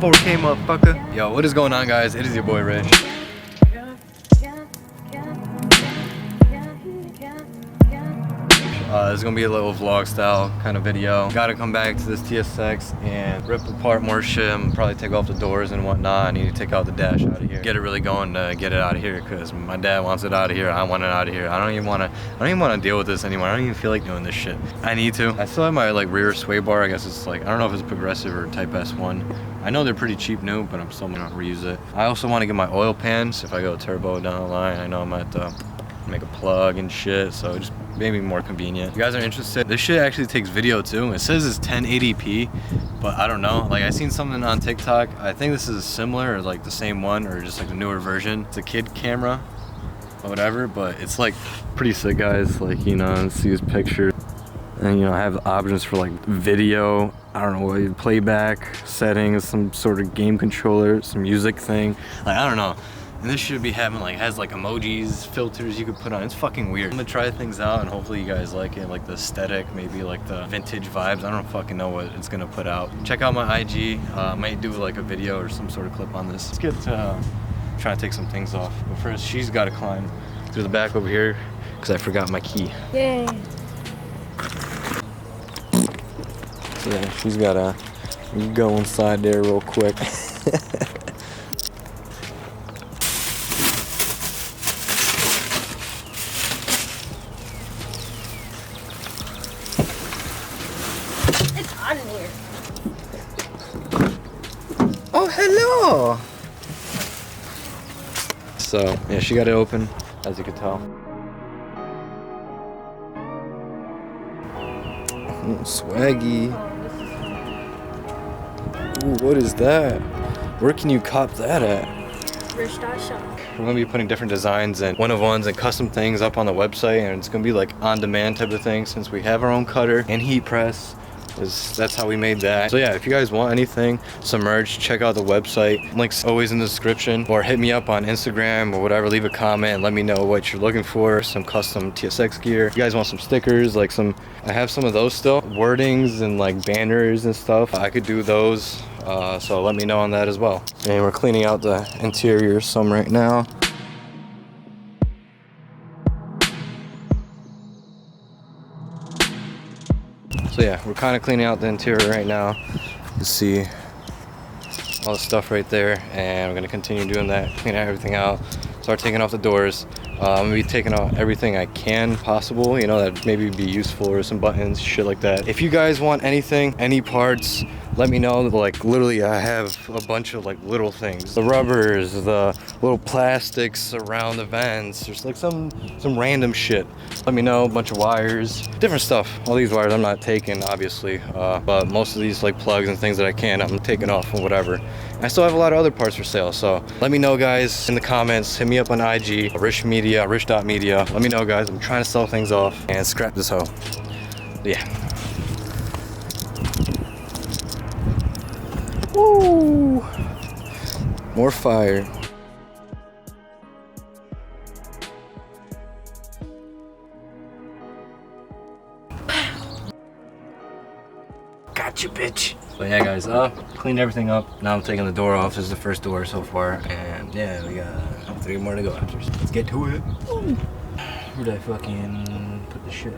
4K motherfucker. Yo, what is going on, guys? It is your boy Rich. This is gonna be a little vlog style kind of video. Gotta come back to this TSX and rip apart more shit and probably take off the doors and whatnot. I need to take out the dash out of here. Get it really going to get it out of here because my dad wants it out of here. I want it out of here. I don't even want to deal with this anymore. I don't even feel like doing this shit. I need to. I still have my like rear sway bar. I guess it's like, I don't know if it's progressive or Type S1. I know they're pretty cheap new, but I'm still gonna reuse it. I also want to get my oil pans. If I go turbo down the line, I know I'm at make a plug and shit, so just maybe more convenient. If you guys are interested, this shit actually takes video too. It says it's 1080p, but I don't know. Like I seen something on TikTok. I think this is similar or like the same one or just like a newer version. It's a kid camera or whatever, but it's like pretty sick, guys. Like, you know, see his picture. And you know, I have options for like video, I don't know what, playback settings, some sort of game controller, some music thing. Like I don't know. And this should be having like, has like emojis, filters you could put on. It's fucking weird. I'm gonna try things out and hopefully you guys like it, like the aesthetic, maybe like the vintage vibes. I don't fucking know what it's gonna put out. Check out my IG. I might do like a video or some sort of clip on this. Let's get trying to take some things off. But first, she's gotta climb through the back over here because I forgot my key. Yay. So yeah, she's gotta go inside there real quick. Oh, hello! So, yeah, she got it open, as you can tell. Ooh, swaggy. Ooh, what is that? Where can you cop that at? Rich.shop. We're gonna be putting different designs and one-of-ones and custom things up on the website, and it's gonna be like on-demand type of thing since we have our own cutter and heat press. That's how we made that. So yeah, if you guys want anything, some merch, check out the website. Links always in the description, or hit me up on Instagram or whatever. Leave a comment and let me know what you're looking for. Some custom TSX gear. If you guys want some stickers, like I have some of those still. Wordings and like banners and stuff. I could do those. So let me know on that as well. And we're cleaning out the interior some right now. So yeah, we're kind of cleaning out the interior right now. You see all the stuff right there, and we're gonna continue doing that, clean everything out, start taking off the doors. I'm gonna be taking out everything I can possible, you know, that maybe be useful, or some buttons, shit like that. If you guys want anything, any parts, let me know. Like literally, I have a bunch of like little things, the rubbers, the little plastics around the vents, there's like some random shit. Let me know. A bunch of wires, different stuff. All these wires I'm not taking, obviously, but most of these like plugs and things that I can, I'm taking off and whatever. I still have a lot of other parts for sale, so let me know, guys, in the comments. Hit me up on IG, Rich.media. Let me know, guys. I'm trying to sell things off and scrap this hoe. Yeah. Woo! More fire. Gotcha, bitch. So yeah, guys, cleaned everything up. Now I'm taking the door off. This is the first door so far, and yeah, we got 3 more to go after. So let's get to it. Ooh. Where did I fucking put the shit?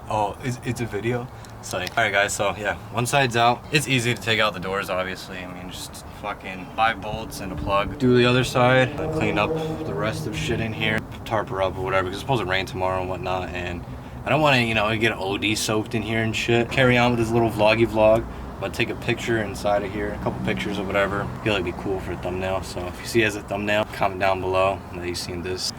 Oh, it's a video? Sorry. Alright guys, so yeah, one side's out. It's easy to take out the doors, obviously. I mean, just fucking 5 bolts and a plug. Do the other side, clean up the rest of shit in here, tarp her up or whatever, because it's supposed to rain tomorrow and whatnot, and I don't want to, you know, get OD soaked in here and shit. Carry on with this little vloggy vlog. I'm gonna take a picture inside of here, a couple pictures or whatever. I feel like it'd be cool for a thumbnail, so if you see it as a thumbnail, comment down below that you've seen this.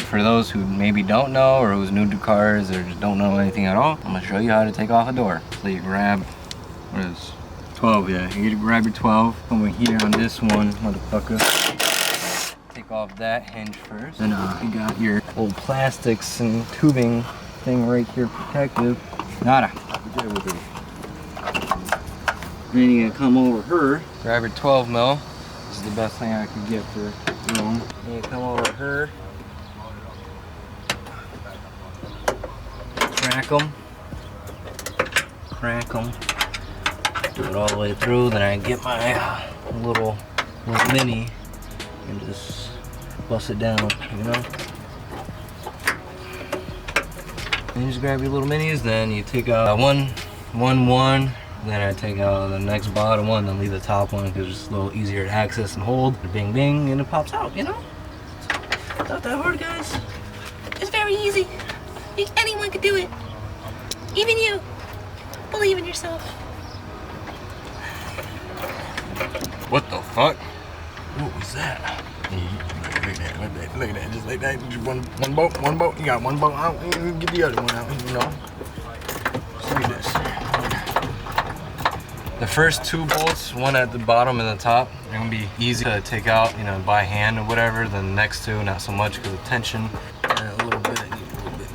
For those who maybe don't know, or who's new to cars, or just don't know anything at all, I'm gonna show you how to take off a door. So you grab, what is 12, yeah. You grab your 12, over here on this one, motherfucker. Take off that hinge first. Then you got your old plastics and tubing thing right here protective. Nada. Then you gotta come over her. Grab your 12 mil. This is the best thing I could get for room. Then you come over her. Crack them. Crack them. Do it all the way through. Then I get my little mini and just bust it down, you know? Then you just grab your little minis, then you take out one, then I take out the next bottom one, then leave the top one because it's a little easier to access and hold. Bing bing, and it pops out, you know? It's not that hard, guys. It's very easy. Anyone could do it. Even you. Believe in yourself. What the fuck? What was that? Look at that, just like that. Just one bolt. You got one bolt out. Get the other one out, you know. Just like this. The first 2 bolts, one at the bottom and the top, they're gonna be easy to take out, you know, by hand or whatever. Then the next 2, not so much because of tension. And a little bit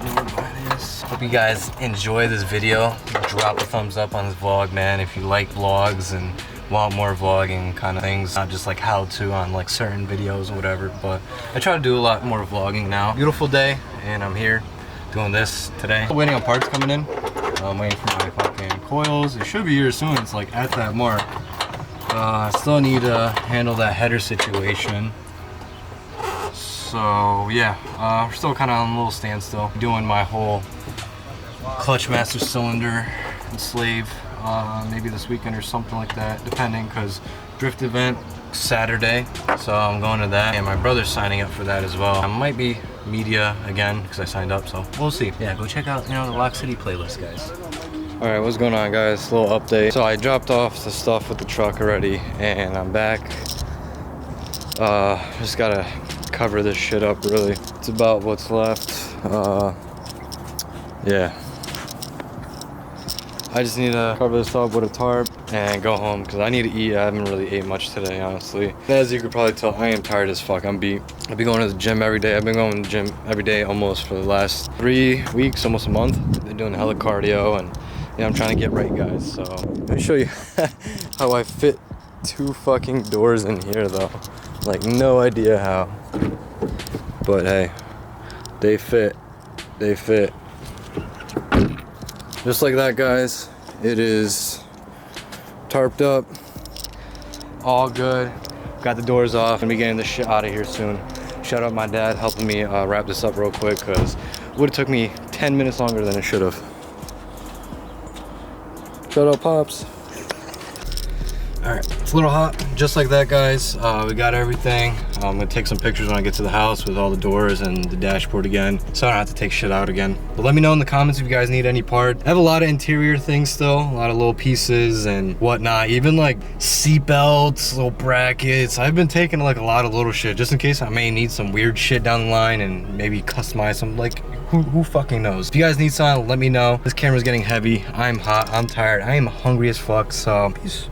more by this. Hope you guys enjoy this video. Drop a thumbs up on this vlog, man. If you like vlogs and want more vlogging kind of things, not just like how to on like certain videos or whatever, but I try to do a lot more vlogging now. Beautiful day, and I'm here doing this today. Waiting on parts coming in. I'm waiting for my fucking coils. It should be here soon. It's like at that mark. I still need to handle that header situation. So yeah, we're still kind of on a little standstill. Doing my whole clutch master cylinder and slave. Maybe this weekend or something like that, depending, because drift event Saturday, so I'm going to that, and my brother's signing up for that as well. I might be media again because I signed up, so we'll see. Yeah, go check out, you know, the Lock City playlist, guys. All right, what's going on, guys? A little update. So I dropped off the stuff with the truck already, and I'm back. Just gotta cover this shit up, really. It's about what's left. Yeah. I just need to cover this up with a tarp and go home because I need to eat. I haven't really ate much today, honestly. As you could probably tell, I am tired as fuck. I'm beat. I've been going to the gym every day. I've been going to the gym every day almost for the last 3 weeks, almost a month. Been doing hella cardio, and yeah, I'm trying to get right, guys. So let me show you how I fit 2 fucking doors in here, though. Like, no idea how. But hey, they fit. They fit. Just like that, guys. It is tarped up, all good. Got the doors off and be getting this shit out of here soon. Shout out my dad helping me wrap this up real quick because it would have took me 10 minutes longer than it should have. Shout out Pops. All right, it's a little hot. Just like that, guys. We got everything. I'm gonna take some pictures when I get to the house with all the doors and the dashboard again, so I don't have to take shit out again. But let me know in the comments if you guys need any part. I have a lot of interior things still, a lot of little pieces and whatnot, even like seat belts, little brackets. I've been taking like a lot of little shit just in case I may need some weird shit down the line and maybe customize some, like who fucking knows. If you guys need something, let me know. This camera's getting heavy. I'm hot, I'm tired, I am hungry as fuck, so peace.